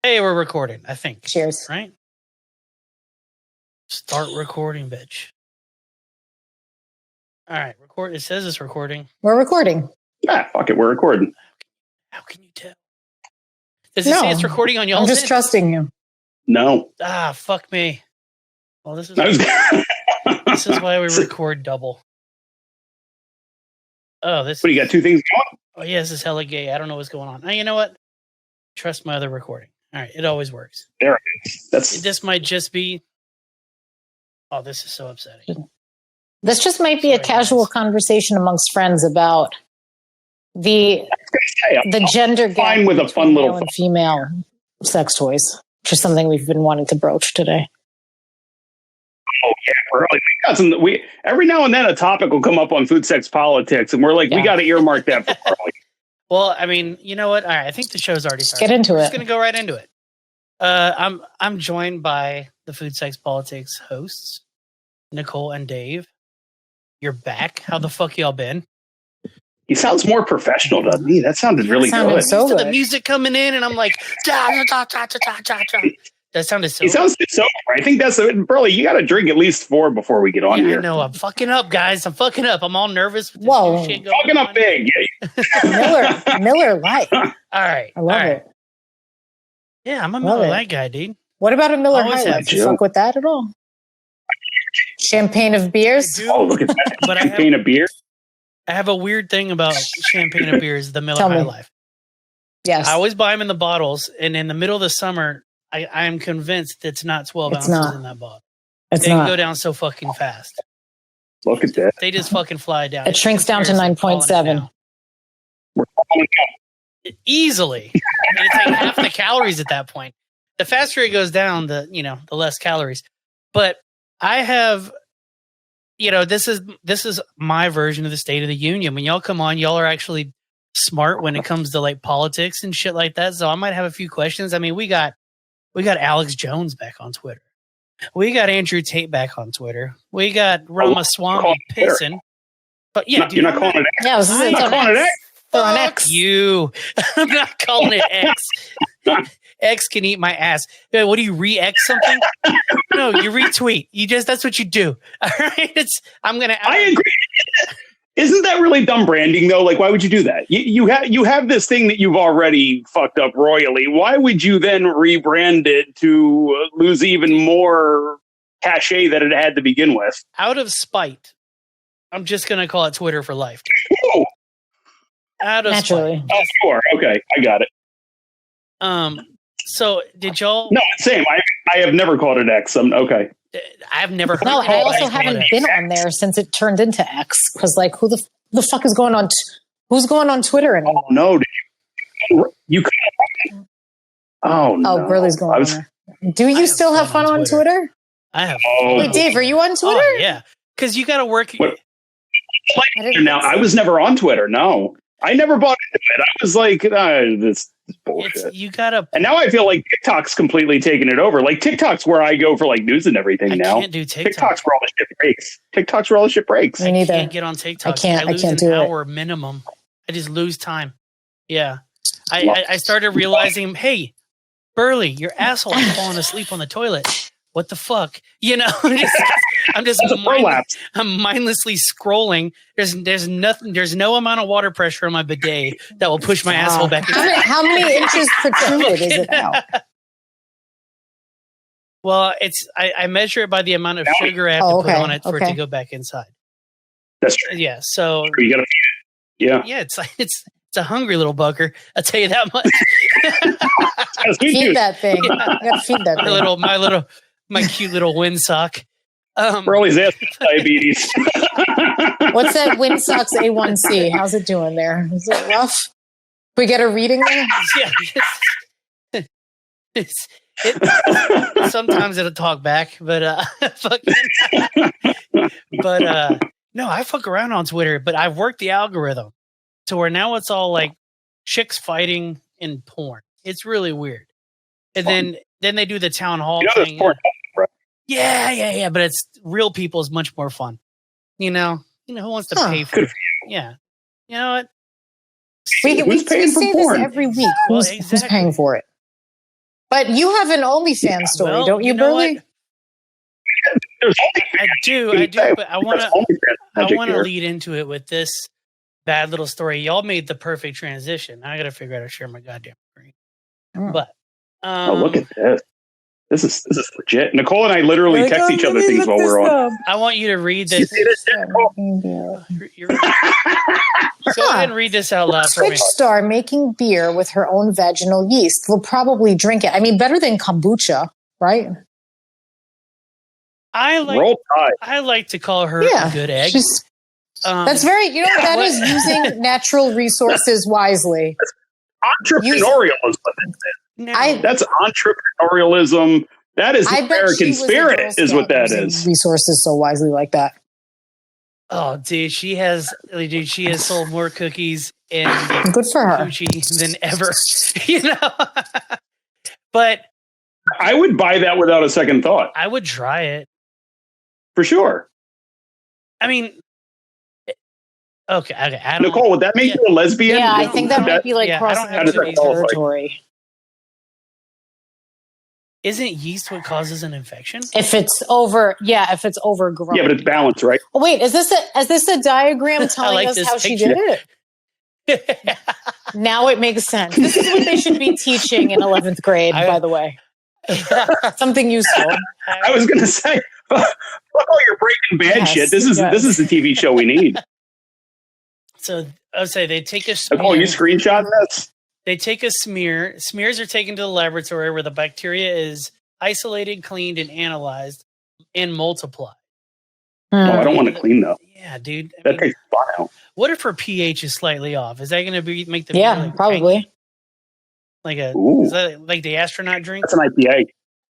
Hey, we're recording, I think. Cheers. Right? Start recording, bitch. All right, record. It says it's recording. We're recording. Ah, fuck it, we're recording. How can you tell? Does it say it's recording on y'all's I'm just end? trusting you. No. Ah, fuck me. Well, this is This is why we record double. Oh, this. What, you got two things going? Oh, yeah, this is hella gay. I don't know what's going on. You know what? Trust my other recording. All right, it always works. There it is. This might just be. Oh, this is so upsetting. This just might be a casual conversation amongst friends about the gender gap fine with a fun little male and female sex toys, which is something we've been wanting to broach today. Oh yeah, Burley. Every now and then a topic will come up on food, sex, politics, and we're like, we got to earmark that for Burley. Well, I mean, you know what? All right, I think the show's already started. Get into We're it. just gonna go right into it. I'm joined by the Food, Sex, Politics hosts, Nicole and Dave. You're back. How the fuck y'all been? He sounds more professional, doesn't he? That sounded really good. So good. The music coming in, and I'm like, that sounded so. He sounds so. I think that's Burley. You got to drink at least 4 before we get on here. I know. I'm fucking up, guys. I'm fucking up. I'm all nervous. With this Whoa. new shit going Fucking on. up big. Miller Lite. All right. I love it. Yeah, I'm a Miller Lite guy, dude. What about a Miller Always High Life? have Do you fuck with that at all? Champagne of beers? Oh, look at that. But Champagne of beer. I have a weird thing about champagne and beers, the Miller High Life. Yes. I always buy them in the bottles, and in the middle of the summer, I am convinced it's not 12 ounces in that bottle. They can go down so fucking fast. Look at that. They just fucking fly down. It shrinks down to 9.7. We're calling Easily. I mean, it's like half the calories at that point. The faster it goes down, the less calories. But I have, this is my version of the State of the Union. When y'all come on, y'all are actually smart when it comes to like politics and shit like that. So I might have a few questions. I mean, we got Alex Jones back on Twitter. We got Andrew Tate back on Twitter. We got Ramaswamy pissing. But yeah, you're not calling it X. Yeah, I'm not calling it X. On X. You. I'm not calling it X. X can eat my ass. What do you re-X something? No, you retweet. That's what you do. All right. I agree. Isn't that really dumb branding though? Like, why would you do that? You have this thing that you've already fucked up royally. Why would you then rebrand it to lose even more cachet that it had to begin with? Out of spite, I'm just going to call it Twitter for life. Oh. Out of Naturally. spite. Oh, sure. Okay, I got it. So did y'all? No, same. I have never called it X. Okay. I've never heard. No, and I also haven't been on there since it turned into X. Because like, who the fuck is going on? Who's going on Twitter anymore? Oh no! You Oh no! Oh, Burley's going on there. Do you still have fun on Twitter? I have. Wait, Dave, are you on Twitter? Oh, yeah, because you got to work. Now I was never on Twitter. No, I never bought into it. I was like, this bullshit. You gotta. And now I feel like TikTok's completely taken it over. Like TikTok's where I go for like news and everything now. I can't do TikTok. TikTok's where all the shit breaks. TikTok's where all the shit breaks. Me neither. I can't get on TikTok. I lose can't do an hour minimum. I just lose time. Yeah. I started realizing, hey, Burley, your asshole is falling asleep on the toilet. What the fuck? I'm just I'm mindlessly scrolling. There's nothing. There's no amount of water pressure on my bidet that will push my asshole back. How many inches protruded is it now? Well, I measure it by the amount of sugar I have to put on it for it to go back inside. That's true. Yeah. So you gotta feed it. Yeah. Yeah. It's a hungry little bugger. I'll tell you that much. Feed that thing. You gotta feed that thing. My cute little windsock. Burley's ass diabetes. What's that Windsocks A1C? How's it doing there? Is it rough? We get a reading there? Yeah. Sometimes it'll talk back, but no, I fuck around on Twitter, but I've worked the algorithm to where now it's all like chicks fighting in porn. It's really weird. And then they do the town hall thing. Yeah. But it's real people is much more fun. You know who wants to pay for it? Yeah. You know what? We say this every week. Who's paying for it? But you have an OnlyFans story, don't you, Burley? I do, but I want to lead into it with this bad little story. Y'all made the perfect transition. I got to figure out how to share my goddamn screen. But look at this. This is legit. Nicole and I literally text each other things while we're on. I want you to read this. Go ahead and read this out loud for me. Twitch star making beer with her own vaginal yeast. We'll probably drink it. I mean, better than kombucha, right? I like to call her a good egg. That's very, that is using natural resources wisely. Entrepreneurial is what it is. That's entrepreneurialism. That is American spirit, is what that is. Resources so wisely like that. Oh, dude, she has sold more cookies and good for her than ever. But I would buy that without a second thought. I would try it for sure. I mean, okay. Nicole, would that make you a lesbian? Yeah, I think that might be like crossing into territory. Isn't yeast what causes an infection? If it's overgrown. Yeah, but it's balanced, right? Oh, wait, is this a diagram telling us how she did it? Now it makes sense. This is what they should be teaching in 11th grade, by the way. Something useful. I was going to say, fuck all your Breaking Bad shit. This is the TV show we need. So I would say they take a smear. Oh, you screenshot this? They take a smear. Smears are taken to the laboratory where the bacteria is isolated, cleaned, and analyzed and multiplied. I don't want to clean though. Yeah, dude. That takes a while. What if her pH is slightly off? Is that going to make the beer probably is that like the astronaut drink? That's an IPA.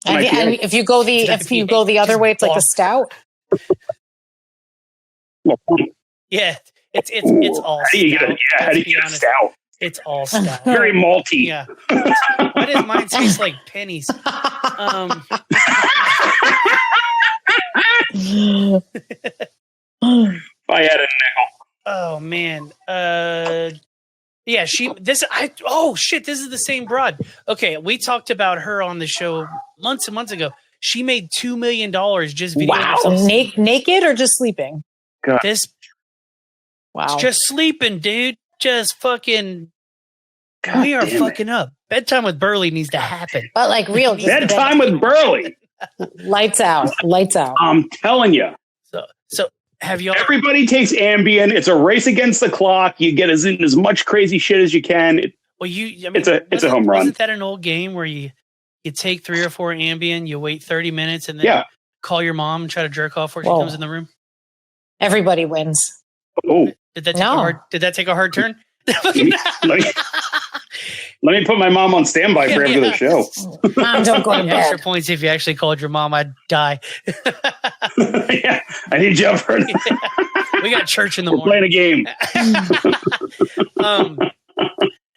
And if you go the other way, it's like a stout. Yeah, it's all stout. How do you get a stout? It's all stout. Very malty. Yeah. Why does mine taste like pennies? If I had a nickel. Oh man. Yeah, this is the same broad. Okay, we talked about her on the show months and months ago. She made $2 million just videoing herself. Naked or just sleeping? God. Just sleeping, dude. Just fucking. God, we are fucking up. Bedtime with Burley needs to happen. But like real. Bedtime with Burley. Lights out. I'm telling you. So have you? Everybody takes Ambien. It's a race against the clock. You get as much crazy shit as you can. It's a home run. Isn't that an old game where you take 3 or 4 Ambien, you wait 30 minutes, and then call your mom and try to jerk off before she comes in the room? Everybody wins. Oh, did that take a hard turn? Let me put my mom on standby for after the show. Mom, don't go to bed. Extra points if you actually called your mom. I'd die. I need you up for it. We got church in the morning. We're playing a game.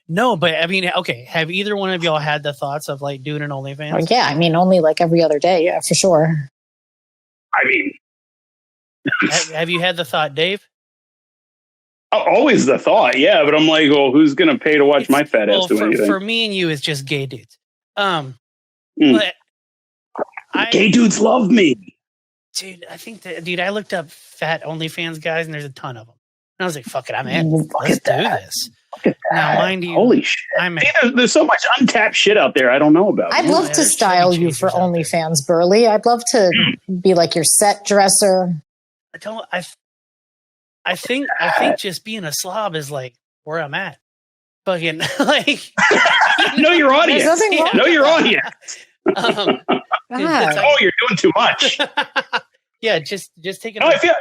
No, but I mean, okay. Have either one of y'all had the thoughts of like doing an OnlyFans? Yeah, I mean, only like every other day. Yeah, for sure. I mean, have you had the thought, Dave? Always the thought, yeah, but I'm like, well, who's going to pay to watch my fat ass do anything? For me and you, it's just gay dudes. But gay dudes love me, dude. I think I looked up fat OnlyFans guys, and there's a ton of them. And I was like, fuck it, I'm in. Let's do this. Now, mind you, holy shit! There's so much untapped shit out there I don't know about. I'd love to style you for OnlyFans, Burley. I'd love to be like your set dresser. I think just being a slob is like where I'm at. Fucking like know your audience. Know your audience. You're doing too much. Yeah, just taking. I feel.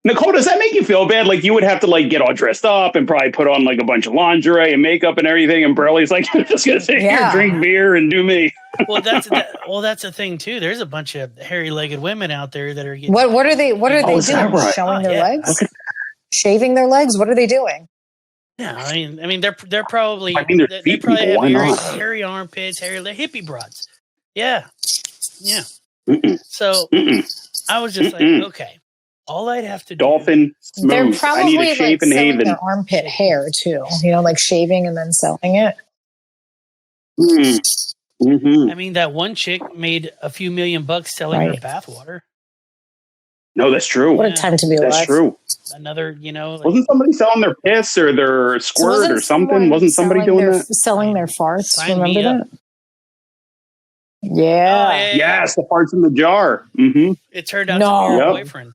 Nicole, does that make you feel bad? Like you would have to like get all dressed up and probably put on like a bunch of lingerie and makeup and everything. And Burley's like, I'm just gonna sit here, drink beer, and do me. Well, that's the thing too. There's a bunch of hairy-legged women out there that are getting. What are they doing? Right? Showing their legs, shaving their legs. What are they doing? Yeah, I mean, they're probably. They probably have hairy armpits, they're hippie broads. Yeah. So I was just like, okay. All I'd have to do. Dolphin. They're probably like selling their armpit hair too. Like shaving and then selling it. Mm-hmm. I mean, that one chick made a few $1,000,000 selling her bathwater. No, that's true. What a time to be alive. That's true. Another, wasn't somebody selling their piss or their squirt or something? Wasn't somebody doing that? Selling their farts. Remember that? Yeah. Oh, yeah. Yes, the farts in the jar. Mm-hmm. It turned out to be her boyfriend.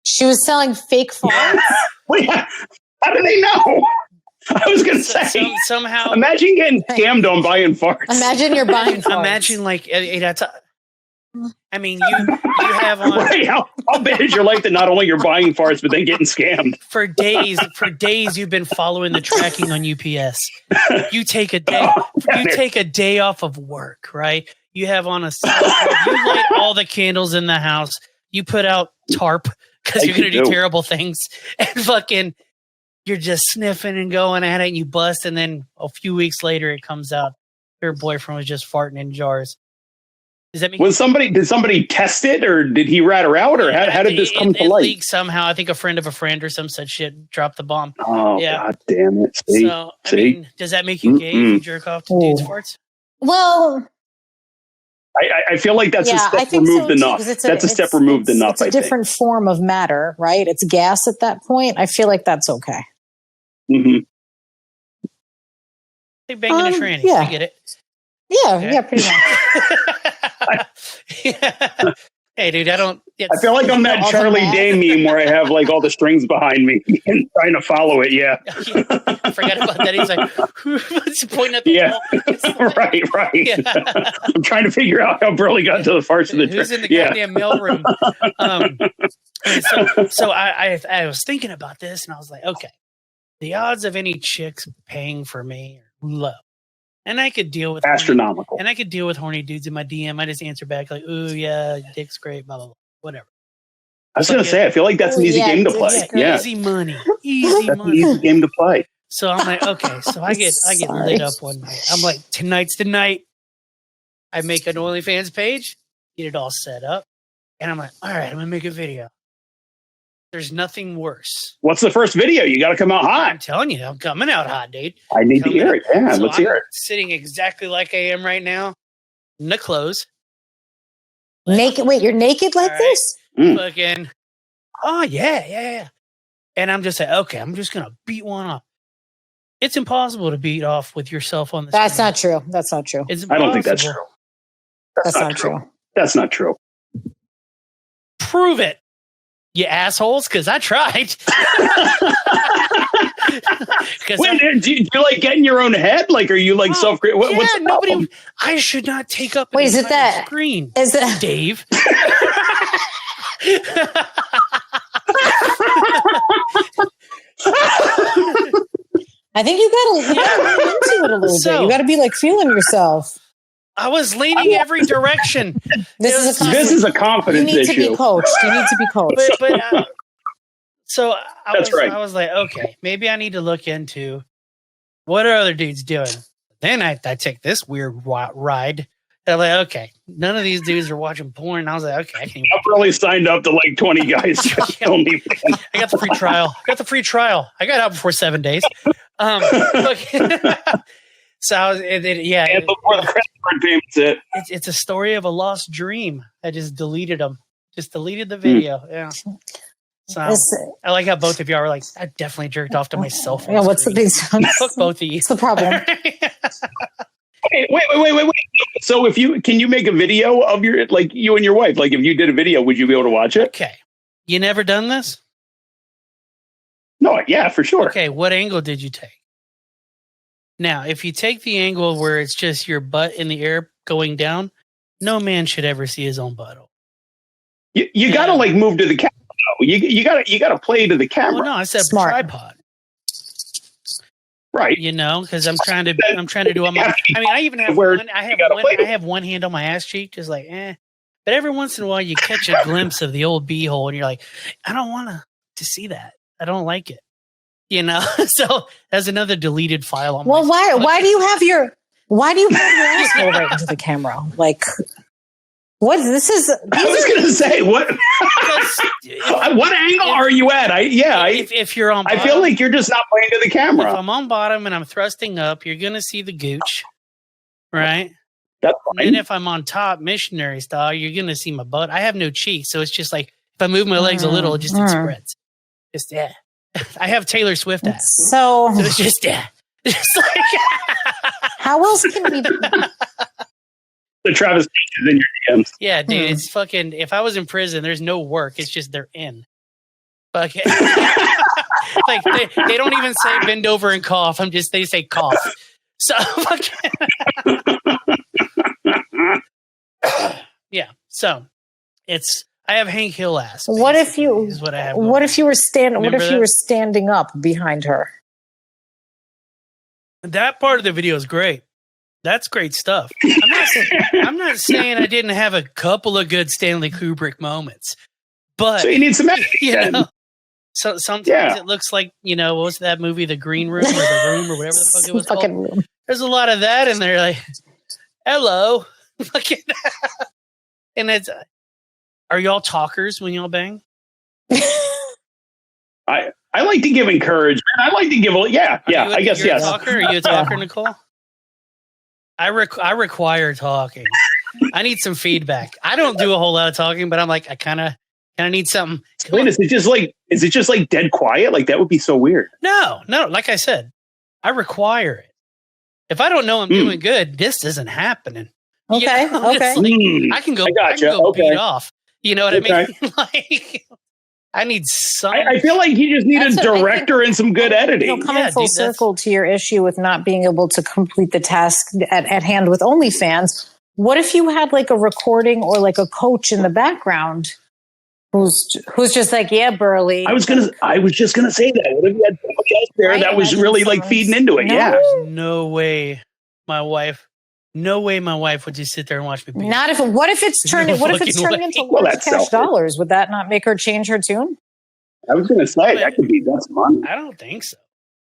She was selling fake farts. Wait, how do they know? I was going to say somehow. Imagine getting scammed on buying farts. Imagine you're buying farts. Imagine that's. I mean, you have on. Right, how bad is your life that not only you're buying farts but then getting scammed for days? For days, you've been following the tracking on UPS. You take a day. You take a day off of work, right? You have on you light all the candles in the house. You put out tarp because you're going to do terrible things, and fucking, you're just sniffing and going at it, and you bust, and then a few weeks later, it comes out your boyfriend was just farting in jars. Does that mean did somebody test it, or did he rat her out, or how did this come to light? It leaked somehow. I think a friend of a friend or some such shit dropped the bomb. Oh, yeah. God damn it! See? So, I mean, does that make you gay if you jerk off to dudes' farts? Well, I feel like that's a step removed enough. That's a step removed enough. It's a different form of matter, right? It's gas at that point. I feel like that's okay. Mm-hmm. Like banging a tranny. Yeah. I get it. Yeah, okay. Yeah, pretty much. Hey, dude, I feel like I'm that Charlie Day meme where I have like all the strings behind me and trying to follow it. Yeah. I forgot about that. He's like, who's pointing at the wall? Like, right. Yeah. I'm trying to figure out how Burley got to the farts of the Who's in the goddamn mailroom? So I was thinking about this, and I was like, okay, the odds of any chicks paying for me are low. And I could deal with astronomical. And I could deal with horny dudes in my DM. I just answer back like, "Ooh, yeah, dick's great, blah blah blah, whatever." I was gonna say, I feel like that's an easy game to play. Yeah, easy money, easy that's money, an easy game to play. So I'm like, okay, so I get lit up one night. I'm like, tonight's the night. I make an OnlyFans page, get it all set up, and I'm like, all right, I'm gonna make a video. There's nothing worse. What's the first video? You got to come out hot. I'm telling you, I'm coming out hot, dude. I need to hear it. Yeah, let's hear it. Sitting exactly like I am right now, in the clothes. Naked? Wait, you're naked like this? Fucking. Oh yeah. And I'm just like, okay, I'm just gonna beat one off. It's impossible to beat off with yourself on the That's screen. not true. That's not true. I don't think that's true. That's not true. That's not true. Prove it. You assholes, because I tried. Wait, do you like get in your own head? Like, are you like self-critical? What's the problem? I should not take up. Wait, is it that screen? Is it Dave? I think you gotta lean into it a little bit. You gotta be like feeling yourself. I was leaning every direction. This is a confidence issue. You need to be coached. So I was like, okay, maybe I need to look into what are other dudes doing. Then I take this weird ride. And I'm like, okay, none of these dudes are watching porn. And I was like, okay, I can't. I've really signed up to like 20 guys. I got the free trial. I got out before 7 days. So I was, and before the credit card payments hit. It's a story of a lost dream. I just deleted them. Just deleted the video. Yeah. So I like how both of you are like, I definitely jerked off to myself. Yeah, what's the big Fuck both of you. What's the problem? Wait. So can you make a video of you and your wife? Like if you did a video, would you be able to watch it? Okay. You never done this? No, yeah, for sure. Okay, what angle did you take? Now, if you take the angle where it's just your butt in the air going down, no man should ever see his own butthole. You gotta like move to the camera. You gotta play to the camera. Well, no, I said tripod. Right. You know, because I'm trying to do. I even have one. I have one hand on my ass cheek, just like But every once in a while, you catch a glimpse of the old beehole, and you're like, I don't want to see that. I don't like it. You know, so that's another deleted file on. Well, why do you have your asshole right into the camera? Like, what? This is. I was going to say what. What angle are you at? If you're on, bottom, I feel like you're just not playing to the camera. If I'm on bottom and I'm thrusting up, you're going to see the gooch, right? That's fine. And if I'm on top missionary style, you're going to see my butt. I have no cheeks. So it's just like, if I move my legs a little, it just spreads. Just, yeah. I have Taylor Swift ass. So it's just, yeah. Just like, how else can we do? The Travis is in your DMs. Yeah, dude, it's fucking, if I was in prison, there's no work. It's just they're in. Fuck it. Like, they don't even say bend over and cough. They say cough. So, yeah. So, I have Hank Hill ass. What if you, is what I have what if you were Remember were standing up behind her? That part of the video is great. That's great stuff. I'm not saying I didn't have a couple of good Stanley Kubrick moments, but so you need some editing. You know, so sometimes it looks like, you know, what was that movie, The Green Room or The Room or whatever the fuck it was called? Room. There's a lot of that in there. Like, hello, and it's. Are y'all talkers when y'all bang? I like to give encouragement. I like to give. I guess yes. Are you a talker, Nicole? I require talking. I need some feedback. I don't do a whole lot of talking, but I'm like, I kind of need something. Wait, is it just like dead quiet? Like that would be so weird. No. Like I said, I require it. If I don't know I'm doing good, this isn't happening. Okay. You know, okay. Like, I can go beat off. You know what I mean? Like, I need some. I feel like you just need a director and some good editing. You know, coming full circle to your issue with not being able to complete the task at hand with OnlyFans, what if you had like a recording or like a coach in the background who's just like, yeah, Burley. I was just gonna say that. What if you had somebody else there that was really like feeding into it? No. Yeah. There's no way my wife would just sit there and watch me beat. What if it's turned into large cash dollars? Would that not make her change her tune? I was gonna say that's money. I don't think so.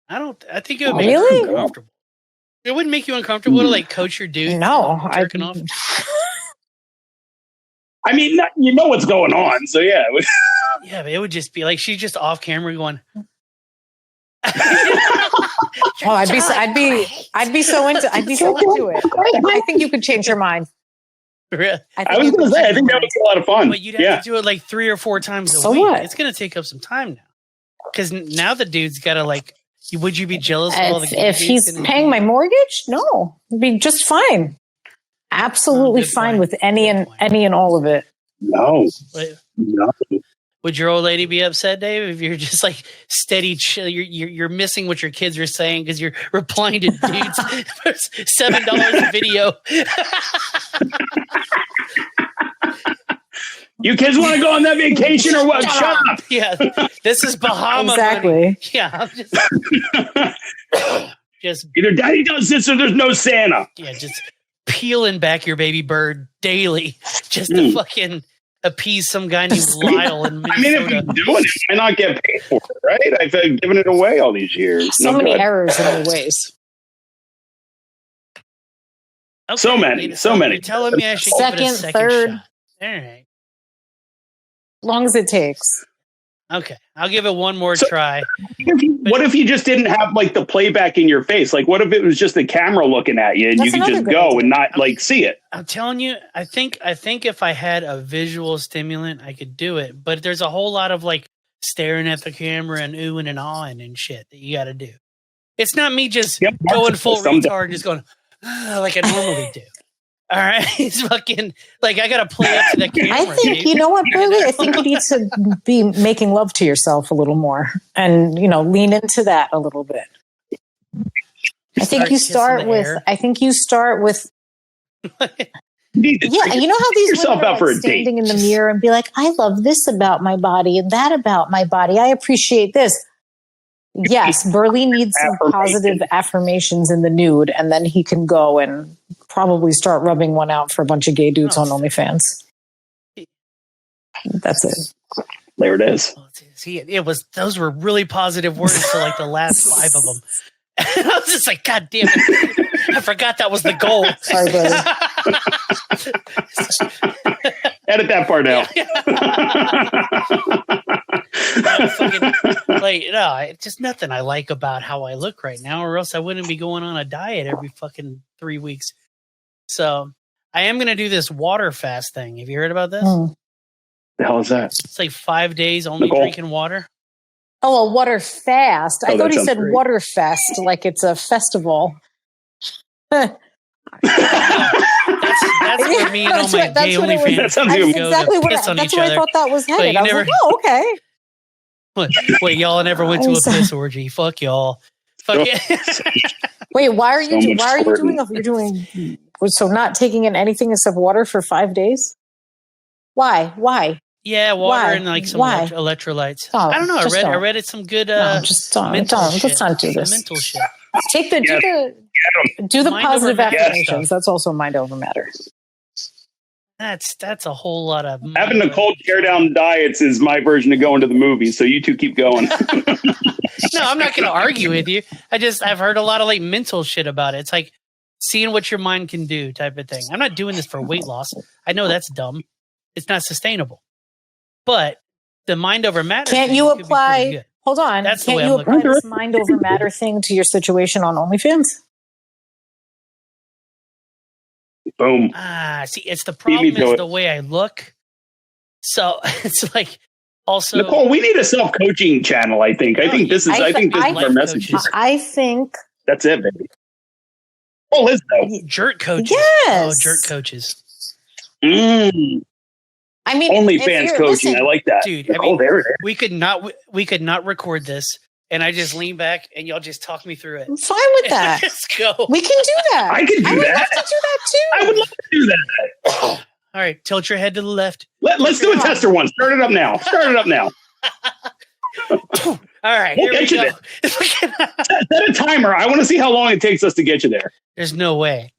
I think it would make you uncomfortable. It wouldn't make you uncomfortable to like coach your dude. No, jerking off. I mean, you know what's going on, so yeah. Yeah, but it would just be like she's just off camera going. I'd be so into it. I think you could change your mind. Really? I was going to say, I think that was a lot of fun. But you'd have to do it like 3 or 4 times a week. What? It's going to take up some time now. Because now the dude's got to like. Would you be jealous of all the if he's paying my mortgage? No, it'd be just fine. Absolutely fine with any and all of it. No. Would your old lady be upset, Dave, if you're just like steady? You're missing what your kids are saying because you're replying to dudes for $7 a video. You kids want to go on that vacation or what? Shut up. Yeah, this is Bahama. Exactly. Money. Yeah, I'm just either daddy does this or there's no Santa. Yeah, just peeling back your baby bird daily just to fucking appease some guy named Lyle in Minnesota. I mean, if you're doing it, why not get paid for it, right? I've been giving it away all these years. So many errors in the ways. Okay, so many. You're telling me I should give it a second third. shot. All right. As long as it takes. Okay, I'll give it one more try. What if you just didn't have like the playback in your face? Like, what if it was just the camera looking at you and you could just go and not like see it? I'm telling you, I think if I had a visual stimulant, I could do it. But there's a whole lot of like staring at the camera and oohing and awing and shit that you got to do. It's not me just going full retard, just going like I normally do. All right, it's fucking like I gotta play up to the camera. I think you know what, Burley. I think you need to be making love to yourself a little more, and lean into that a little bit. I think you start with. Yeah, you know how these women are like standing in the mirror and be like, "I love this about my body and that about my body. I appreciate this." Yes, Burley needs some positive affirmations in the nude, and then he can go and probably start rubbing one out for a bunch of gay dudes on OnlyFans. That's it. There it is. See, those were really positive words for like the last 5 of them. And I was just like, God damn it. I forgot that was the goal. Sorry, Burley. Edit that part out. It's just nothing I like about how I look right now, or else I wouldn't be going on a diet every fucking 3 weeks. So I am going to do this water fast thing. Have you heard about this? The hell is that? It's like 5 days only Nicole? drinking water. Oh, a water fast. I thought he said great. water fest, like it's a festival. That's where me and all my gay OnlyFans That sounds That's good. exactly what piss on that's each where other. I thought that was headed. you I was never- like, oh, okay. Wait, y'all never went to a piss orgy? Fuck y'all. Fuck it. Wait, why are you So much why are you squirting. you're doing so not taking in anything except water for 5 days? Why? Yeah, water Why? and like some Why? electrolytes. Don't. I don't know. Just I don't. read it's some good No, just don't. mental Don't. shit. Let's not do Some this. mental shit. Take the do the Mind positive over matter affirmations. stuff. That's also mind over matter. That's a whole lot of Having Nicole tear down diets is my version of going to the movies. So you two keep going. No, I'm not going to argue with you. I've heard a lot of like mental shit about it. It's like seeing what your mind can do type of thing. I'm not doing this for weight loss. I know that's dumb. It's not sustainable. But the mind over matter. Can't thing you could be pretty apply? good. Hold on. That's the Can't way you I'm apply looking this mind over matter thing to your situation on OnlyFans? Boom. See, it's the problem to is it. the way I look. So it's like also Nicole, we need a self-coaching channel, I think. I think this is our message. coaches. I think That's it, baby. Oh, Liz, though. jerk coaches. Yes. Oh, jerk coaches. I mean, OnlyFans coaching. listen, I like that. Dude, Nicole, I mean, there it is. we could not record this and I just lean back and y'all just talk me through it. I'm fine with that. Let's go. We can do that. I can do would that. love to do that too. I would love to do that. All right, tilt your head to the left. Let's do a tester one. Start it up now. All right, We'll here we get you go. Set a timer. I want to see how long it takes us to get you there. There's no way.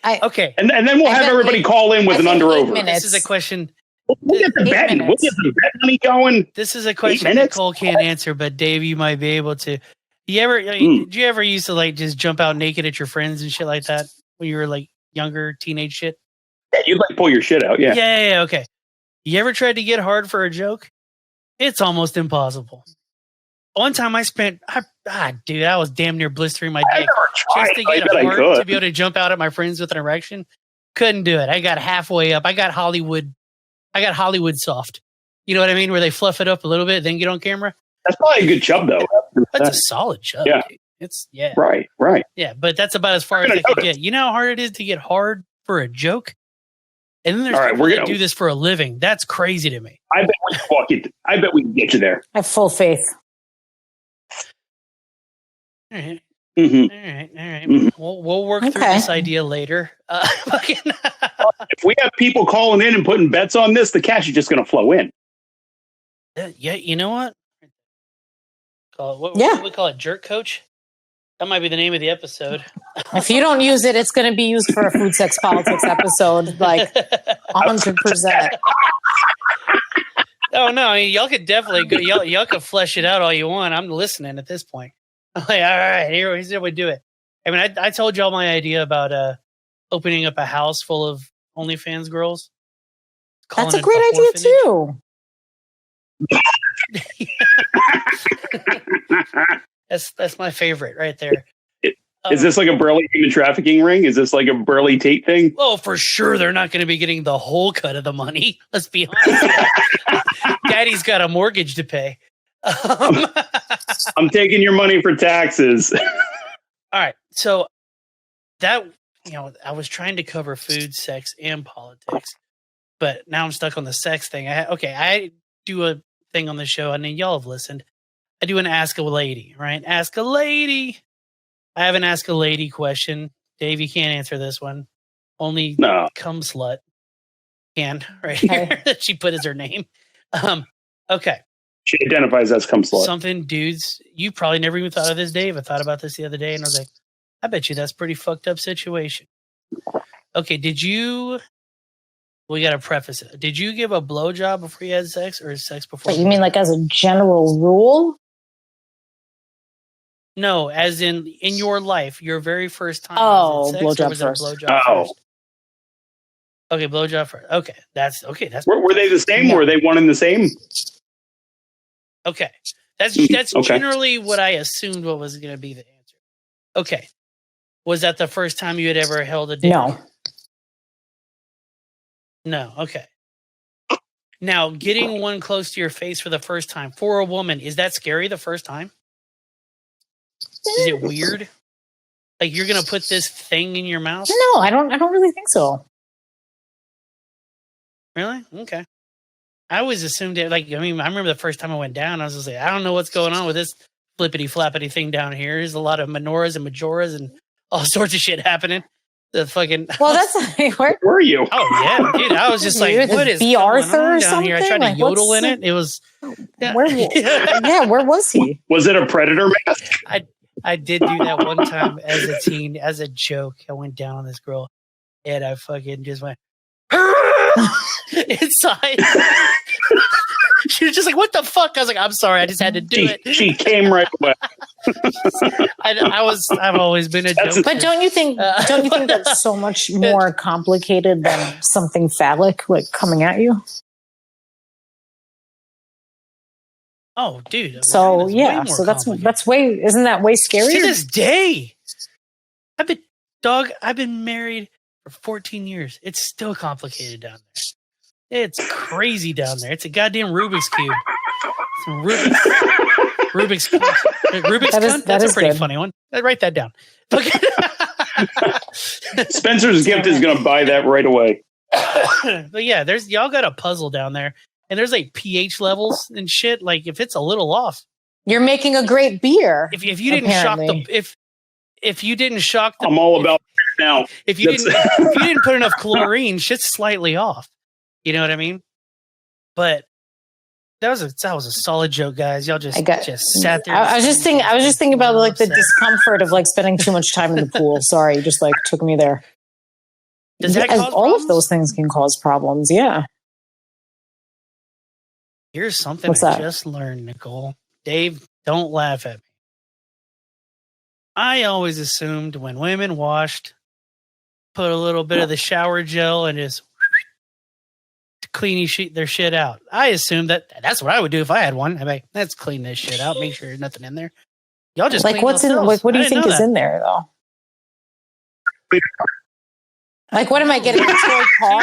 Okay. And then we'll have everybody call in with an under over. minutes. This is a question. We'll get the 8 betting. We'll minutes. get some bet money going. This is a question minutes? Nicole can't answer, but Dave, you might be able to. Did you ever used to like just jump out naked at your friends and shit like that when you were like younger, teenage shit? Yeah, you'd like pull your shit out. Yeah. Yeah, okay. You ever tried to get hard for a joke? It's almost impossible. One time I spent, dude, I was damn near blistering my I dick never tried. just to I get bet I hard could. to be able to jump out at my friends with an erection. Couldn't do it. I got halfway up. I got Hollywood soft. You know what I mean? Where they fluff it up a little bit, then get on camera. That's probably a good chub, though. That's a solid chub. Yeah. Dude. Right. Yeah, but that's about as far as I could get. You know how hard it is to get hard for a joke? And then there's All right, people we're that gonna- do this for a living. That's crazy to me. I bet we can get you there. I have full faith. All right. Mm-hmm. All right. Mhm. We'll work through Okay. this idea later. If we have people calling in and putting bets on this, the cash is just going to flow in. Yeah, you know what? What Yeah. we call it? Jerk coach? That might be the name of the episode. If you don't use it, it's going to be used for a food, sex, politics episode, like 100%. Oh no, I mean, y'all could definitely go. Y'all could flesh it out all you want. I'm listening at this point. I'm like, all right, here's how we do it. I mean, I told y'all my idea about opening up a house full of OnlyFans girls. That's a Calling great it idea too. That's my favorite right there. Is this like a Burley human trafficking ring? Is this like a Burley Tate thing? Well, for sure they're not going to be getting the whole cut of the money. Let's be honest. Daddy's got a mortgage to pay. I'm taking your money for taxes. All right. So that, I was trying to cover food, sex, and politics, but now I'm stuck on the sex thing. I do a thing on the show, and then y'all have listened. I do an Ask a Lady, right? Ask a Lady. I have an Ask a Lady question. Dave, you can't answer this one. Only No. Cum Slut can, right here. That she put as her name. Okay. She identifies as cum slut. Something dudes, you probably never even thought of this, Dave. I thought about this the other day and I was like, I bet you that's a pretty fucked up situation. Okay, we got to preface it. Did you give a blowjob before you had sex or sex before? But you mean like as a general rule? No, as in your life, your very first time. Oh, was it sex or blowjob was it first. blowjob Oh. first? Okay, blowjob first. Okay, that's Were they the same? No. Were they one and the same? okay. That's Okay. generally what I assumed what was going to be the answer. Okay, was that the first time you had ever held a dick? No. No. Okay. Now, getting one close to your face for the first time for a woman, is that scary the first time? Is it weird? Like you're gonna put this thing in your mouth? No, I don't really think so. Really? Okay. I always assumed it. Like, I mean, I remember the first time I went down, I was just like, I don't know what's going on with this flippity flappity thing down here. There's a lot of menorahs and majoras and all sorts of shit happening. The fucking. Well, that's where were you? Oh yeah, dude. I was just like, what is B. going Arthur on or down something? here? I tried Like, to yodel in it. It was. Yeah. Where was he? Was it a predator mask? I did do that one time as a teen, as a joke. I went down on this girl, and I fucking just went inside. She was just like, "What the fuck?" I was like, "I'm sorry, I just had to do it." She came right away. I've always been a joke. But don't you think that's so much more complicated than something phallic like coming at you? Oh, dude. So yeah, so that's way, isn't that way scarier? To this day, I've been married for 14 years. It's still complicated down there. It's crazy down there. It's a goddamn Rubik's Cube. Some Rubik's Cube. That's a pretty funny one. I'd write that down. Okay. Spencer's gift is going to buy that right away. But yeah, y'all got a puzzle down there, and there's like pH levels and shit. Like if it's a little off, you're making a great beer. If you didn't apparently. if you didn't shock the, I'm all about now. If you didn't put enough chlorine, shit's slightly off. You know what I mean? But that was a solid joke, guys. Y'all just sat there. I was just thinking about like the discomfort of like spending too much time in the pool. Sorry, you just like took me there. Does that cause all problems? of those things can cause problems? Yeah. Here's something I just learned, Nicole. Dave, don't laugh at me. I always assumed when women washed, put a little bit of the shower gel and just clean their shit out. I assumed that's what I would do if I had one. I'm like, let's clean this shit out, make sure there's nothing in there. Y'all just like what's in? Like, what do you think is in there though? Like, what am I getting? A toy car?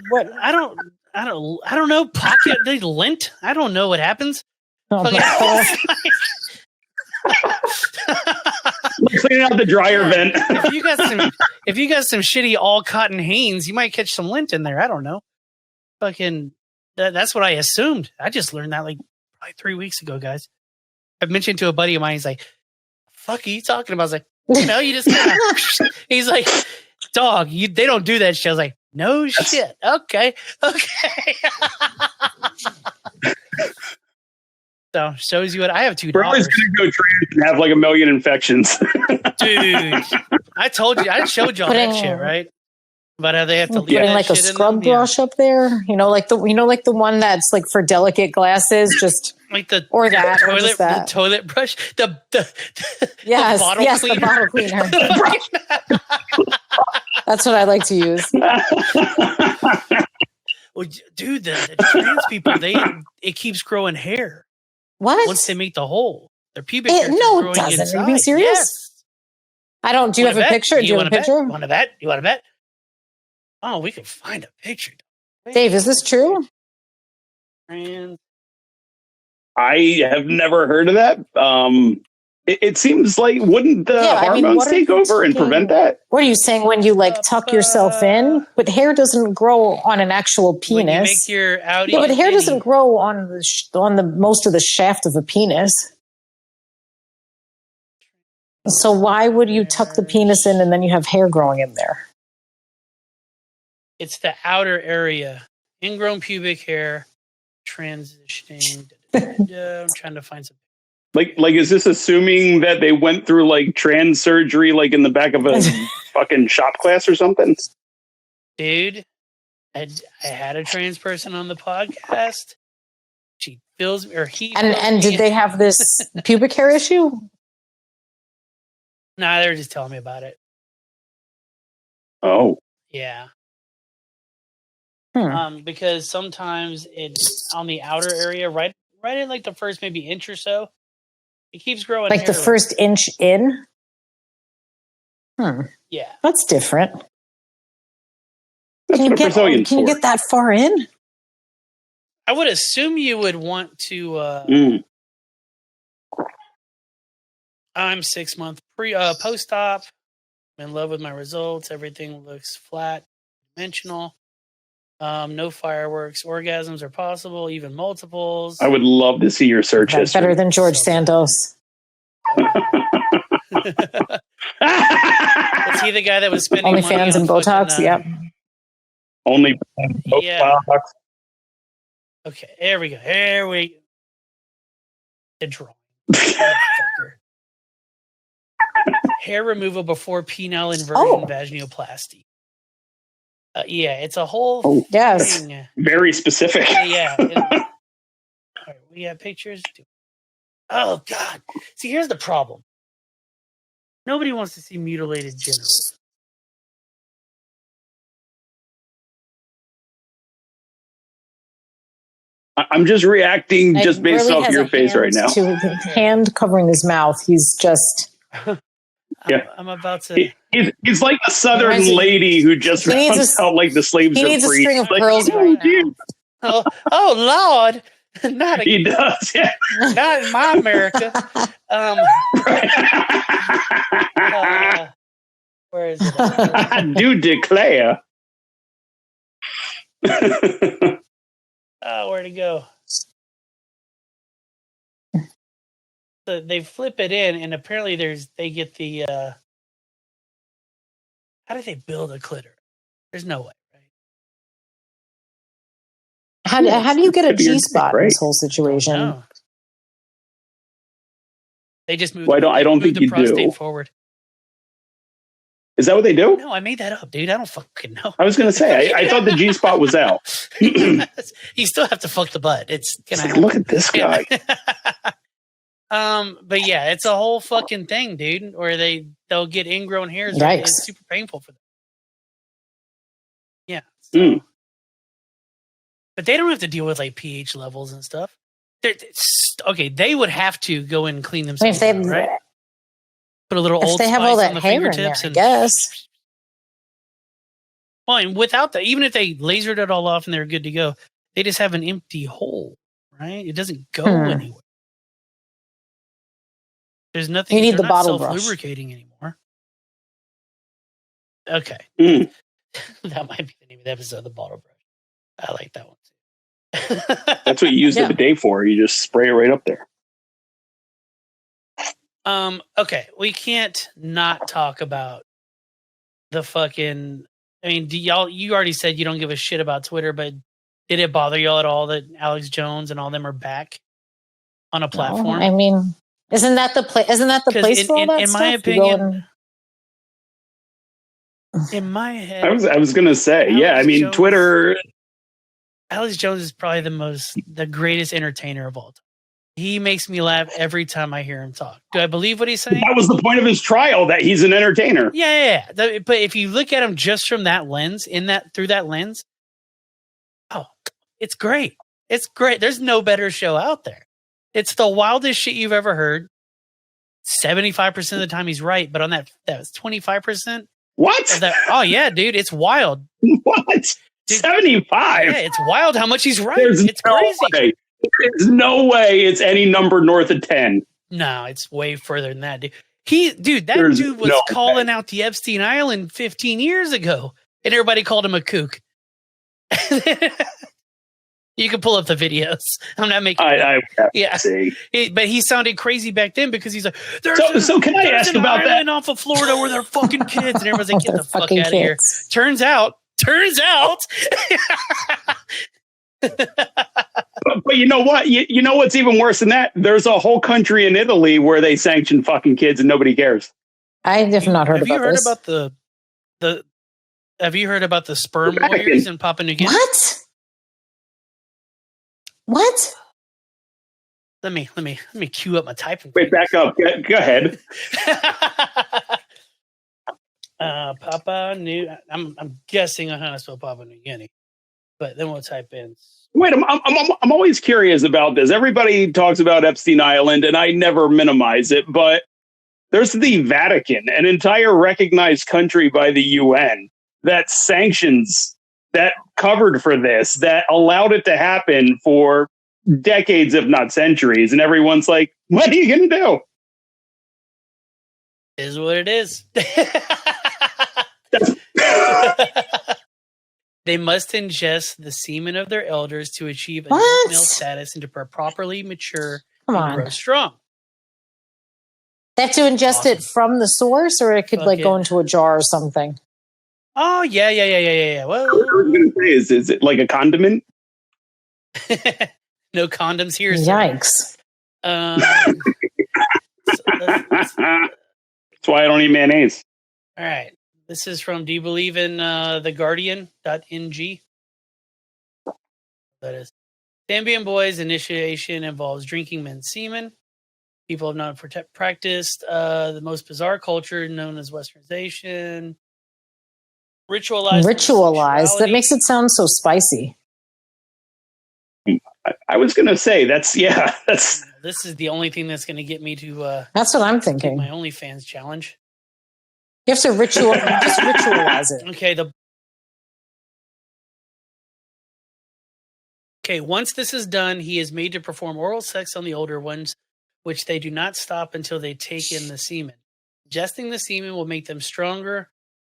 What? I don't know. Pocket lint. I don't know what happens. Oh, cleaning out the dryer vent. if you got some shitty all cotton Hanes, you might catch some lint in there. I don't know. Fucking, that's what I assumed. I just learned that like probably 3 weeks ago, guys. I've mentioned to a buddy of mine. He's like, "Fuck, are you talking about?" I was like, "You just." Kinda, he's like, "Dog, they don't do that shit." I was like, "No shit. Okay." So shows you what I have $2. Burley's gonna go trans and have like 1 million infections. Dude, I told you, I showed y'all that shit, right? But how they have to putting like a scrub brush up there, like the one that's like for delicate glasses, just like the toilet brush, the bottle cleaner. That's what I like to use. Well, dude, the trans people, it keeps growing hair. What? Once they make the hole, their pubic hair no, it doesn't. Inside. Are you being serious? Yes. I don't. Do you have a picture? Do you have a picture? Want to bet? You want to bet? Oh, we can find a picture. Dave, is this true? Trans. I have never heard of that. It seems like wouldn't the hormones take over and prevent that? What are you saying when you like tuck yourself in? But hair doesn't grow on an actual penis. When you make your outie but hair doesn't grow on the most of the shaft of a penis. So why would you tuck the penis in and then you have hair growing in there? It's the outer area, ingrown pubic hair, transitioning. I'm trying to find some. Like, is this assuming that they went through like trans surgery, like in the back of a fucking shop class or something? Dude, I had a trans person on the podcast. She feels me, or he. And did they have this pubic hair issue? Nah, they were just telling me about it. Oh. Yeah. Because sometimes it's on the outer area, right in like the first maybe inch or so. It keeps growing. Like the first inch in? Yeah. That's different. That's what Brazilians Can you get that far in? I would assume you would want to. I'm 6 month post-op. I'm in love with my results. Everything looks flat, dimensional. No fireworks. Orgasms are possible, even multiples. I would love to see your search history. Better than George Santos. Was he the guy that was spending only money fans on and Botox? fucking, Yep. Only Botox. Yeah. Okay, there we go. Here we the drawing. Hair removal before penile inversion vaginoplasty. Yeah, it's a whole thing. Very specific. Yeah. All right, we have pictures. Oh, God. See, here's the problem. Nobody wants to see mutilated genitals. I'm just reacting just based off your face right now. To hand covering his mouth. He's just... I'm about to... He's like the Southern lady who just runs out like the slaves of free. He needs a string of pearls right now. Oh, Lord. Not he does, yeah. Not in my America. Where is it? I do declare. Where'd it go? So they flip it in, and apparently they get the. How do they build a clitoris? There's no way, right? How do you get a G-spot in this whole situation? No. They just moved. Well, I don't think the you prostate do. Forward. Is that what they do? No, I made that up, dude. I don't fucking know. I was going to say, I thought the G-spot was out. You still have to fuck the butt. It's like, look at this guy. But yeah, it's a whole fucking thing, dude. Where they'll get ingrown hairs. Yikes. It's super painful for them. Yeah. So. But they don't have to deal with like pH levels and stuff. Okay, they would have to go in and clean themselves, right? Put a little Old Spice on the fingertips, I guess. Well, and without that, even if they lasered it all off and they're good to go, they just have an empty hole, right? It doesn't go anywhere. There's nothing. You need the bottle brush. Lubricating anymore. Okay, that might be the name of the episode. The bottle brush. I like that one too. That's what you use the bidet for. You just spray it right up there. Okay, we can't not talk about the fucking. I mean, you already said you don't give a shit about Twitter, but did it bother y'all at all that Alex Jones and all them are back on a platform? No, I mean, isn't that the place? Isn't that the place for all that in stuff? my opinion, in my head, I was gonna say, Alex I mean, Jones, Twitter. Alex Jones is probably the greatest entertainer of all time. He makes me laugh every time I hear him talk. Do I believe what he's saying? That was the point of his trial, that he's an entertainer. Yeah. But if you look at him just from that lens, through that lens, it's great. It's great. There's no better show out there. It's the wildest shit you've ever heard. 75% of the time he's right, but on that was 25%. What? Oh yeah, dude, it's wild. What? 75? Yeah, it's wild how much he's right. It's no crazy. Way. There's no way it's any number north of 10. No, it's way further than that, dude. That dude was calling out the Epstein Island 15 years ago, and everybody called him a kook. You can pull up the videos. I'm not making. I have to see. But he sounded crazy back then because he's like, so can I ask about that? Off of Florida where they're fucking kids, and everyone's like, get the fuck out of here. Turns out. But you know what? You know what's even worse than that? There's a whole country in Italy where they sanction fucking kids and nobody cares. I have not heard about this. Have you heard about the sperm warriors in Papua New Guinea? What? Let me cue up my typing. Wait, back up. Go ahead. Papua New. I'm guessing on how to spell Papua New Guinea, but then we'll type in. Wait, I'm always curious about this. Everybody talks about Epstein Island, and I never minimize it, but there's the Vatican, an entire recognized country by the UN that sanctions that covered for this, that allowed it to happen for decades, if not centuries. And everyone's like, what are you going to do? Is what it is. They must ingest the semen of their elders to achieve adult male status and to properly mature and grow strong. They have to ingest it from the source, or it could go into a jar or something. Oh, yeah. Well, what I was going to say is it like a condiment? No condoms here. Yikes. That's why I don't eat mayonnaise. All right. This is from, do you believe in theguardian.ng? That is. Zambian boys' initiation involves drinking men's semen. People have not practiced the most bizarre culture known as Westernization. Ritualized. That makes it sound so spicy. I was going to say that's. This is the only thing that's going to get me to. That's what I'm thinking. My OnlyFans challenge. You have to just ritualize it. Okay. Once this is done, he is made to perform oral sex on the older ones, which they do not stop until they take in the semen. Ingesting the semen will make them stronger.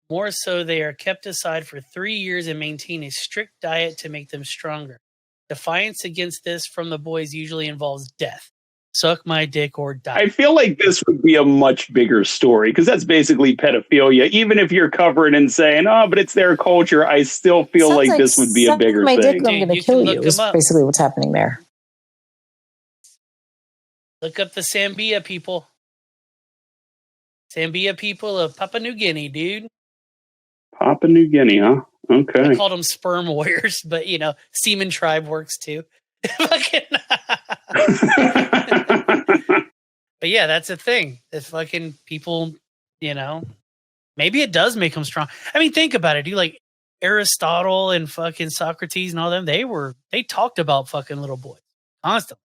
More so, they are kept aside for 3 years and maintain a strict diet to make them stronger. Defiance against this from the boys usually involves death. Suck my dick or die. I feel like this would be a much bigger story because that's basically pedophilia. Even if you're covering and saying, oh, but it's their culture, I still feel like this would be a bigger my thing. Dick, I'm going to kill you is basically what's happening there. Look up the Sambia people. Sambia people of Papua New Guinea, dude. Papua New Guinea, huh? Okay. I called them sperm warriors, but semen tribe works too. But yeah, that's a thing. If fucking people, maybe it does make them strong. I mean, think about it, dude. Like Aristotle and fucking Socrates and all them, they talked about fucking little boys constantly.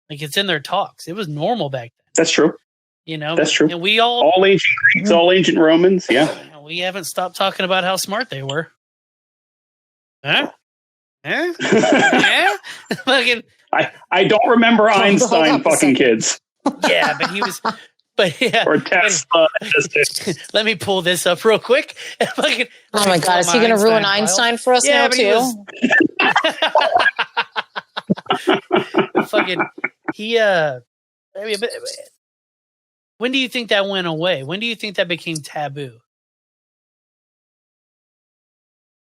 Like it's in their talks. It was normal back then. That's true. That's true. And we all ancient Greeks, all ancient Romans. Yeah. We haven't stopped talking about how smart they were. Huh? Yeah. Fucking. I don't remember Einstein fucking kids. Yeah, but he was. But yeah. Or Tesla. Let me pull this up real quick. Fucking, oh my God, is he going to ruin Einstein for us now too? Fucking. When do you think that went away? When do you think that became taboo?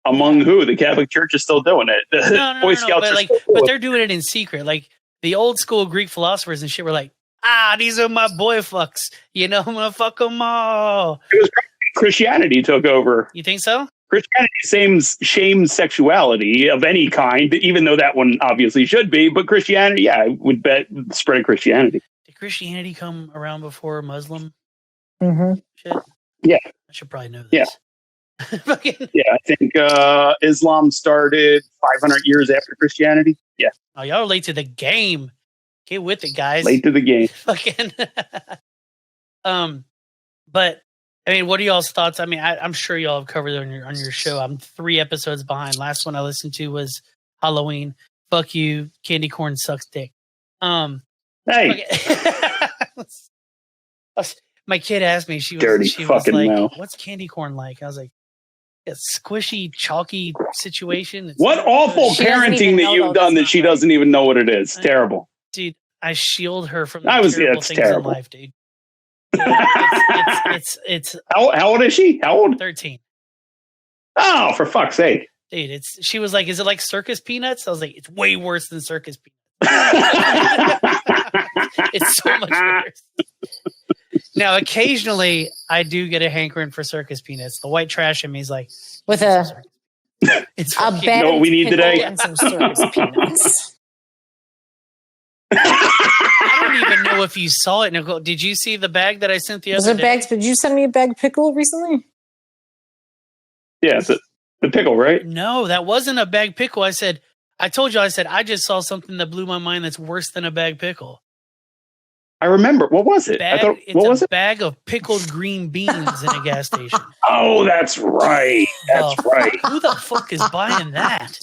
Among who? The Catholic Church is still doing it. No, Boy Scouts but they're doing it in secret. Like the old school Greek philosophers and shit were like, these are my boy fucks. I'm gonna fuck them all. It was Christianity took over. You think so? Christianity shames sexuality of any kind, even though that one obviously should be. But Christianity, I would bet spread Christianity. Did Christianity come around before Muslim shit? Yeah. I should probably know this. Yeah. I think Islam started 500 years after Christianity. Yeah. Oh, y'all are late to the game. Get with it, guys. Late to the game. Fucking. But I mean, what are y'all's thoughts? I mean, I'm sure y'all have covered it on your show. I'm 3 episodes behind. Last one I listened to was Halloween. Fuck you, candy corn sucks dick. Hey. My kid asked me. She was like, mouth. "What's candy corn like?" I was like, "A squishy, chalky situation." What awful parenting that you've done that she doesn't even know what it is. Terrible, dude. I shield her from the terrible things in life, dude. It's how old is she? How old? 13. Oh, for fuck's sake, dude! She was like, "Is it like circus peanuts?" I was like, "It's way worse than circus peanuts." It's so much worse. Now, occasionally, I do get a hankering for circus peanuts. The white trash in me is like, with a bag. You know what we need today? And some circus peanuts. I don't even know if you saw it, Nicole. Did you see the bag that I sent the other day? Bags? Did you send me a bag pickle recently? Yeah, it's the pickle, right? No, that wasn't a bag pickle. I said, I just saw something that blew my mind that's worse than a bag pickle. I remember. What was it? It's a bag of pickled green beans in a gas station. Oh, that's right. That's right. Who the fuck is buying that?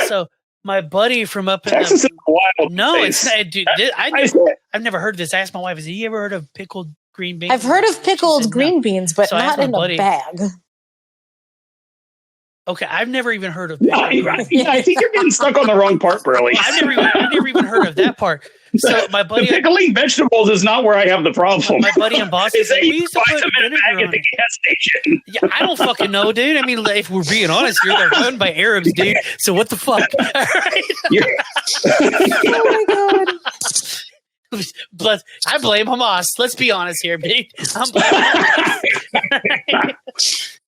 So my buddy from up in Texas is wild. No, it's not, dude. I've never heard this. I asked my wife, "Has you ever heard of pickled green beans?" I've heard of pickled green beans, but not in a bag. Okay, I've never even heard of. I think you're getting stuck on the wrong part, Burley. I've never even heard of that part. So my buddy, the pickling vegetables is not where I have the problem. My buddy in Boston said we used to put vinegar at the gas station. Yeah, I don't fucking know, dude. I mean, if we're being honest here, they're run by Arabs, dude. So what the fuck? Oh my god. But I blame Hamas. Let's be honest here, dude. I'm blaming Hamas.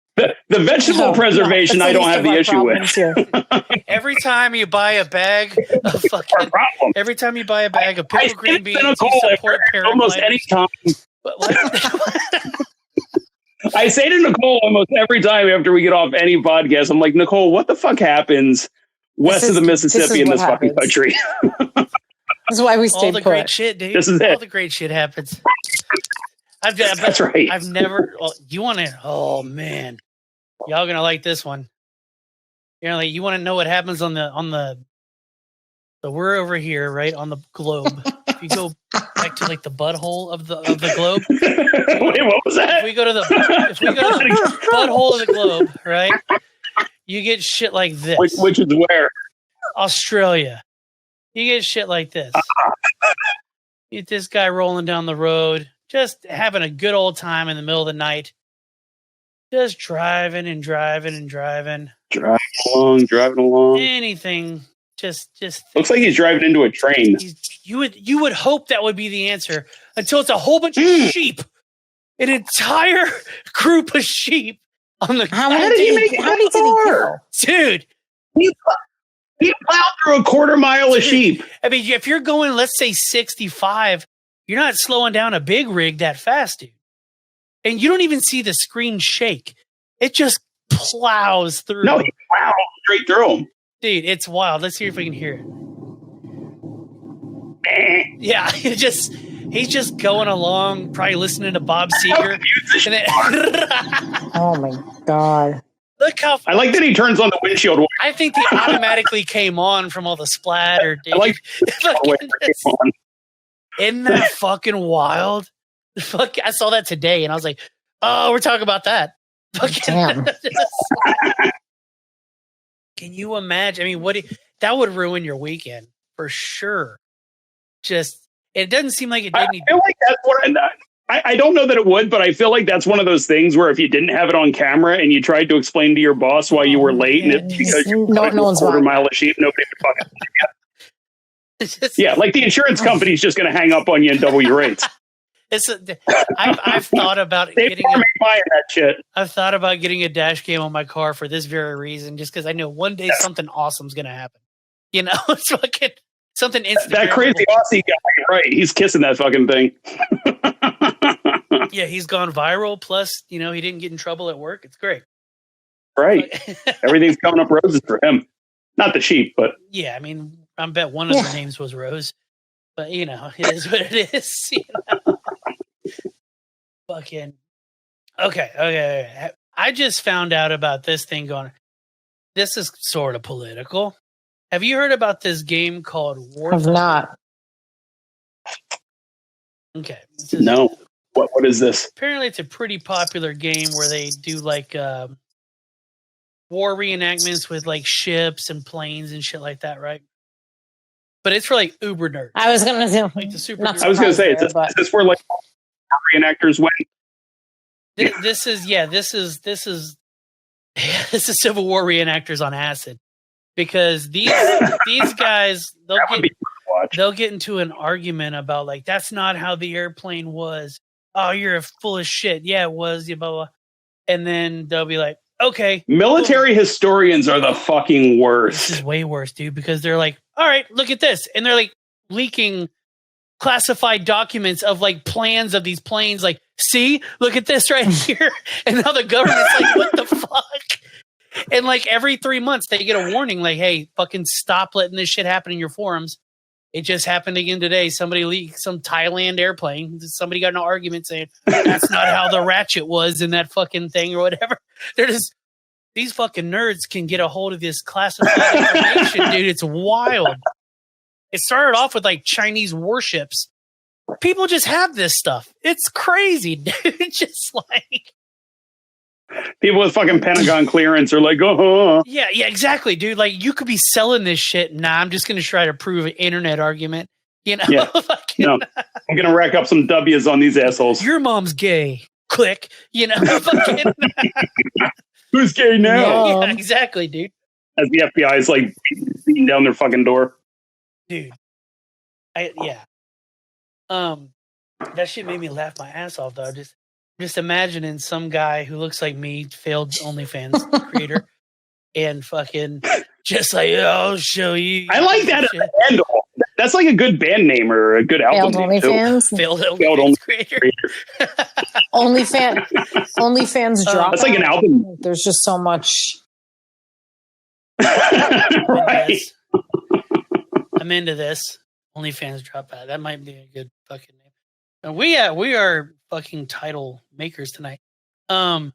The vegetable preservation, I don't have the issue with. Every time you buy a bag of fucking, every time you buy a bag of pickled green beans, you support almost any time. I say to Nicole almost every time after we get off any podcast, I'm like, Nicole, what the fuck happens west of the Mississippi in this fucking country? This is why we stayed all the put. Great shit, dude. This is all it. the great shit happens. That's right. I've never. You want to? Oh man, y'all gonna like this one. You know, like you want to know what happens on the. So we're over here, right on the globe. If you go back to like the butthole of the globe. Wait, what was that? If we go to the butthole of the globe, right? You get shit like this. Which is where? Australia. You get shit like this. You get this guy rolling down the road, just having a good old time in the middle of the night. Just driving and driving and driving. Driving along. Anything. Just looks like he's driving into a train. You would hope that would be the answer until it's a whole bunch of sheep. An entire group of sheep on the. How many did he kill? Dude. He plowed through a quarter mile of sheep. I mean, if you're going, let's say 65, you're not slowing down a big rig that fast, dude. And you don't even see the screen shake. It just plows through. No, he plowed straight through them. Dude, it's wild. Let's see if we can hear it. Yeah, he's just going along, probably listening to Bob Seger. Oh my god. Look how I like that he turns on the windshield. I think they automatically came on from all the splatter, dude. I like isn't that fucking wild? Fuck, I saw that today and I was like, oh, we're talking about that. Damn. Can you imagine? I mean, that would ruin your weekend for sure. Just, it doesn't seem like it did. I feel like that's what I don't know that it would, but I feel like that's one of those things where if you didn't have it on camera and you tried to explain to your boss why you were late and it's because you're a quarter mile of sheep, nobody would fucking. Yeah, like the insurance company's just going to hang up on you and double your rates. I've thought about getting that shit. I've thought about getting a dash cam on my car for this very reason, just because I know one day something awesome's going to happen. You know, it's fucking something instant. That crazy Aussie guy, right? He's kissing that fucking thing. Yeah, he's gone viral. Plus, you know, he didn't get in trouble at work. It's great. Right. Everything's coming up roses for him. Not the sheep, but yeah. I mean, I bet one of their names was Rose. But you know, it is what it is. You know? Fucking okay. I just found out about this thing going. This is sort of political. Have you heard about this game called War? I've not. Okay. No. What is this? Apparently, it's a pretty popular game where they do like war reenactments with like ships and planes and shit like that, right? But it's for like uber nerds. I was gonna say like the super. I was gonna say, is this where like reenactors went? This is Civil War reenactors on acid, because these guys they'll get into an argument about like that's not how the airplane was. Oh, you're full of shit. Yeah, it was. Yeah, blah blah. And then they'll be like, okay. Military historians are the fucking worst. This is way worse, dude, because they're like, all right, look at this. And they're like leaking classified documents of like plans of these planes. Like, see, look at this right here. And now the government's like, what the fuck? And like every 3 months they get a warning like, hey, fucking stop letting this shit happen in your forums. It just happened again today. Somebody leaked some Thailand airplane. Somebody got in an argument saying that's not how the ratchet was in that fucking thing or whatever. They're just, these fucking nerds can get a hold of this classified information, dude. It's wild. It started off with like Chinese warships. People just have this stuff. It's crazy, dude. Just like people with fucking Pentagon clearance are like, oh, yeah, exactly, dude. Like you could be selling this shit. Nah, I'm just gonna try to prove an internet argument. You know, yeah. No, I'm gonna rack up some W's on these assholes. Your mom's gay. Click. You know, fucking. Who's gay now? Yeah, exactly, dude. As the FBI is like beating down their fucking door, dude. That shit made me laugh my ass off though. Just imagining some guy who looks like me, failed OnlyFans creator, and fucking just like, I'll show you. I like that as a handle. That's like a good band name or a good album name. Failed OnlyFans creator. OnlyFans drop. That's like an album. There's just so much. Right. I'm into this. OnlyFans drop out. That might be a good fucking name. And we are fucking title makers tonight. All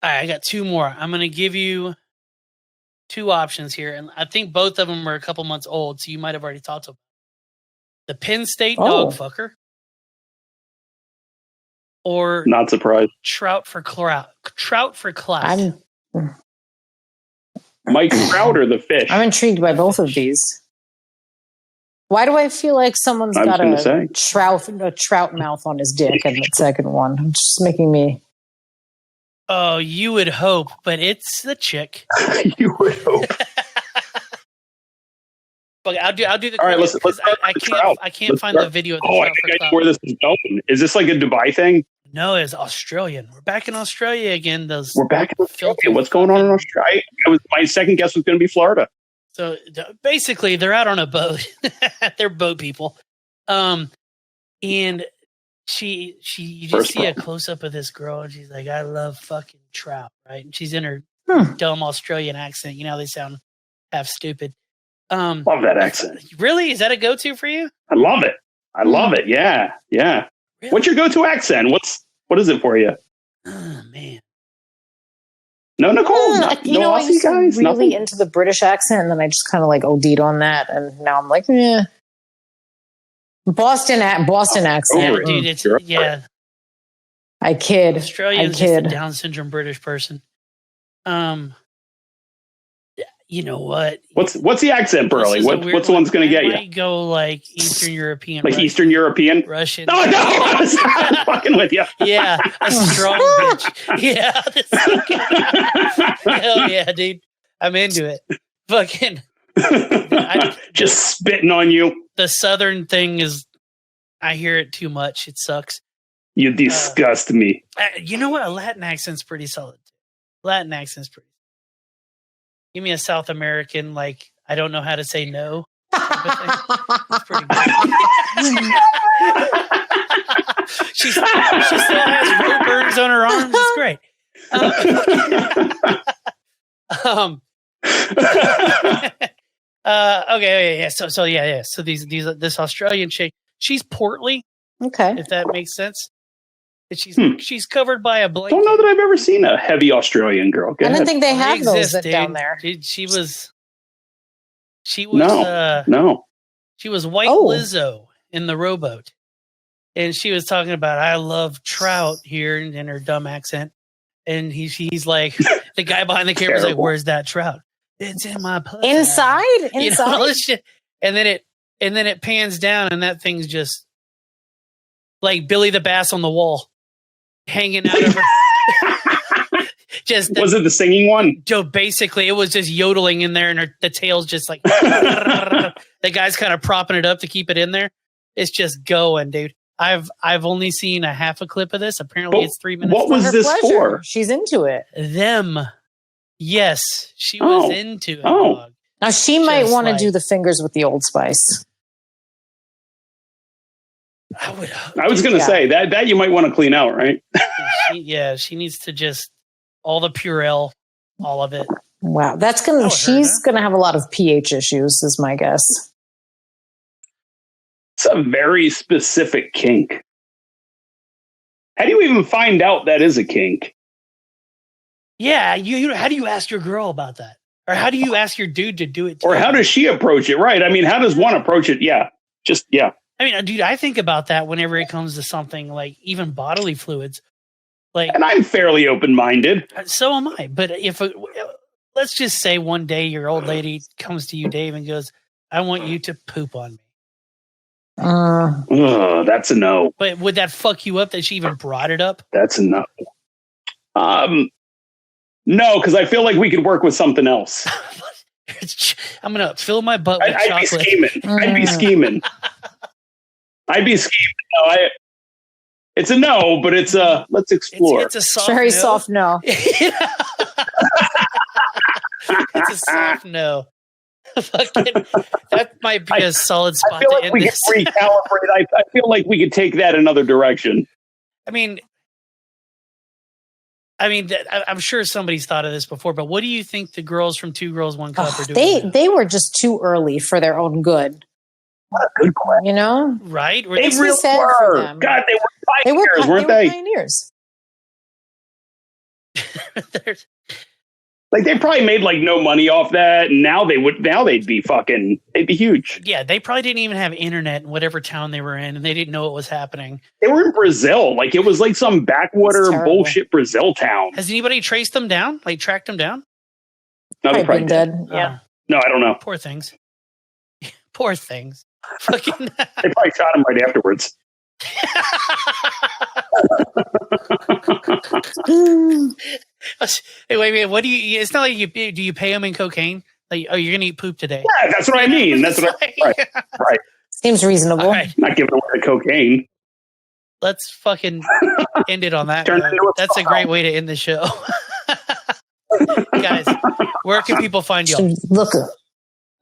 right, I got two more. I'm gonna give you two options here, and I think both of them are a couple months old, so you might have already talked about the Penn State dog fucker, or not surprised. Trout for class. Mike Trout or the fish? I'm intrigued by both of these. Why do I feel like someone's got a trout mouth on his dick in the second one? It's just making me. Oh, you would hope, but it's the chick. You would hope. But I'll do the. All right, let's I can't find the video of the trout. I think I know where this is going. Is this like a Dubai thing? No, it's Australian. We're back in Australia again. We're back in Australia. What's going on in Australia? My second guess was going to be Florida. So basically, they're out on a boat. They're boat people. And she you just see a close up of this girl, and she's like, "I love fucking trout," right? And she's in her dumb Australian accent. You know, they sound half stupid. Love that accent. Really? Is that a go-to for you? I love it. I love it. Yeah. Really? What's your go-to accent? What is it for you? Oh man. No, Nicole. I used to really nothing? Into the British accent, and then I just kind of like OD'd on that, and now I'm like, Boston accent. Yeah, dude, it's yeah. I kid. Australian's just a Down syndrome British person. You know what? What's the accent, Burley? What's the one's going to get you? I might go like Eastern European. Like Russian. Eastern European? Russian. No, I'm fucking with you. Yeah, a strong bitch. Yeah. Hell yeah, dude. I'm into it. Fucking. Just spitting on you. The Southern thing is, I hear it too much. It sucks. You disgust me. You know what? A Latin accent's pretty solid. Latin accent's pretty. Give me a South American, like, I don't know how to say no. That's pretty good. She still has rope burns on her arms. It's great. Okay, yeah. So yeah. So this Australian chick, she's portly. Okay. If that makes sense. She's covered by a blanket. Don't know that I've ever seen a heavy Australian girl. I don't think they have those down there. She was no. She was White Lizzo in the rowboat, and she was talking about I love trout here in her dumb accent, and he's like the guy behind the camera is like, "Where's that trout?" It's in my pussy. Inside. You know, all this shit. And then it pans down, and that thing's just like Billy the Bass on the wall. Hanging out of her. Was it the singing one? Joe, basically, it was just yodeling in there, and the tail's just like the guy's kind of propping it up to keep it in there. It's just going, dude. I've only seen a half a clip of this. Apparently, it's 3 minutes. What was this for? She's into it. Yes, she was into it. Dog. Now she might want to do the fingers with the Old Spice. I was going to say that you might want to clean out, right? She needs to just all the Purell, all of it. Wow, she's gonna have a lot of pH issues, is my guess. It's a very specific kink. How do you even find out that is a kink? Yeah, you how do you ask your girl about that? Or how do you ask your dude to do it? Or how does she approach it? Right. I mean, how does one approach it? Yeah. Yeah. I mean, dude, I think about that whenever it comes to something like even bodily fluids. Like, and I'm fairly open-minded. So am I. But let's just say one day your old lady comes to you, Dave, and goes, I want you to poop on me. That's a no. But would that fuck you up that she even brought it up? That's a no. No, because I feel like we could work with something else. I'm going to fill my butt with chocolate. I'd be scheming. No, it's a no, but it's a let's explore. It's a soft very soft no. It's a soft no. That might be a solid spot. I feel like we could recalibrate. I feel like we could take that another direction. I mean, I'm sure somebody's thought of this before, but what do you think the girls from Two Girls One Cup are doing? They were just too early for their own good. What a good question. You know? Right? They really were. God, they were pioneers, weren't they? Pioneers. Like they probably made like no money off that, and now they'd be huge. Yeah, they probably didn't even have internet in whatever town they were in, and they didn't know what was happening. They were in Brazil, like it was like some backwater bullshit Brazil town. Has anybody traced them down? Like tracked them down? No, they're probably dead. Yeah. No, I don't know. Poor things. Poor things. Fucking. They probably shot him right afterwards. Hey, wait a minute. What do you? It's not like do you pay them in cocaine? Like, oh, you're gonna eat poop today? Yeah, that's what I mean. That's what right. Seems reasonable. Right. Not giving away the cocaine. Let's fucking end it on that. That's a great way to end the show. Guys, where can people find you?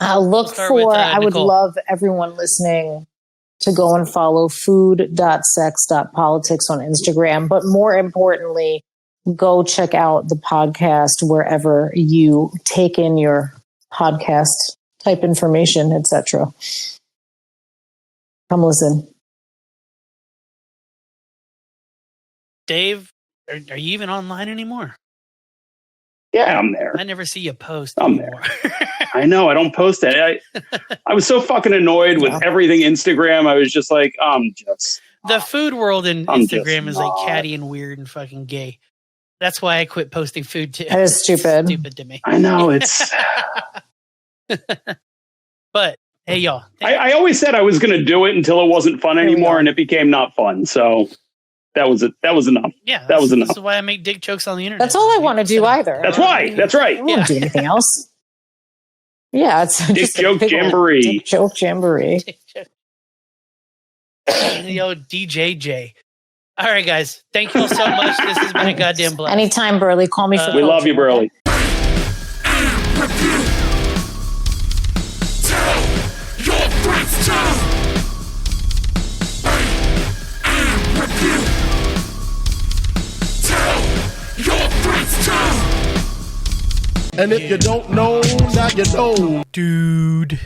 I would love everyone listening to go and follow food.sex.politics on Instagram. But more importantly, go check out the podcast wherever you take in your podcast type information, etc. Come listen. Dave, are you even online anymore? Yeah, I'm there. I never see you post anymore. I know. I don't post it. I was so fucking annoyed with everything Instagram. I was just like, the food world in Instagram is like catty and weird and fucking gay. That's why I quit posting food too. That is stupid. Stupid to me. I know it's. But hey, y'all. I always said I was going to do it until it wasn't fun anymore, and it became not fun. So that was it. That was enough. Yeah, that was enough. That's why I make dick jokes on the internet. That's all I want to do. Either. That's why. That's right. I don't want to do anything else. Yeah, it's dick joke jamboree. Dick joke jamboree. Yo, DJJ. All right, guys. Thank you all so much. This has been a goddamn blast. Anytime, Burley. Call me for we love you, Burley. And if you don't know, now you know. Dude.